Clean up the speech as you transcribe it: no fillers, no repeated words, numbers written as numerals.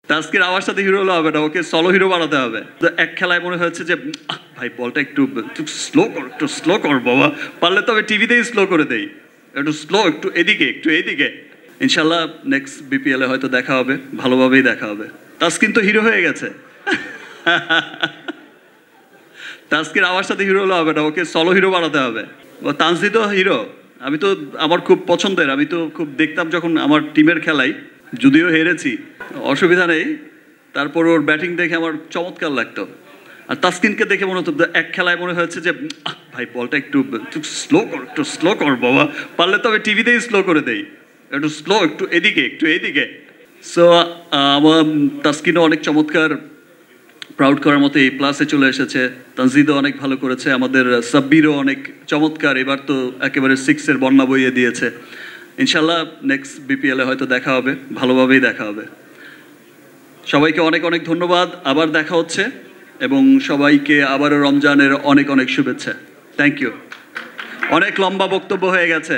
তাসকিন আমার সাথে হিরো হলে হবে না, ওকে সলো হিরো বানাতে হবে। তো এক খেলায় মনে হচ্ছে যে ভাই বলটা একটু স্লো কর বাবা, পারলে তো আমি টিভিতেই স্লো করে দেই, একটু স্লো, একটু এদিকে। ইনশাল্লাহ নেক্সট বিপিএল এ হয়তো দেখা হবে, ভালোভাবেই দেখা হবে। তাসকিন তো হিরো হয়ে গেছে। তাসকিন আমার সাথে হিরো হলে হবে না, ওকে সলো হিরো বানাতে হবে। তানজি তো হিরো, আমি তো আমার খুব পছন্দের, আমি তো খুব দেখতাম যখন আমার টিমের খেলাই, যদিও হেরেছি অসুবিধা নেই, তারপর ওর ব্যাটিং দেখে আমার চমৎকার লাগতো। আর তাসকিনকে দেখে মনে হতো এক খেলায় মনে হচ্ছে যে ভাই বলটা একটু স্লো কর বাবা, পারলে তো আমি টিভিতেই স্লো করে দেই, একটু স্লো, একটু এদিকে। সো আমার তাসকিনও অনেক চমৎকার, প্রাউড করার মতো এই প্লাসে চলে এসেছে। তানজিদও অনেক ভালো করেছে, আমাদের সাব্বিরও অনেক চমৎকার, এবার তো একেবারে 6-এর বন্যা বইয়ে দিয়েছে। ইনশাল্লাহ নেক্সট বিপিএল এ হয়তো দেখা হবে, ভালোভাবেই দেখা হবে। সবাইকে অনেক অনেক ধন্যবাদ, আবার দেখা হচ্ছে, এবং সবাইকে আবারও রমজানের অনেক অনেক শুভেচ্ছা। Thank you. অনেক লম্বা বক্তব্য হয়ে গেছে।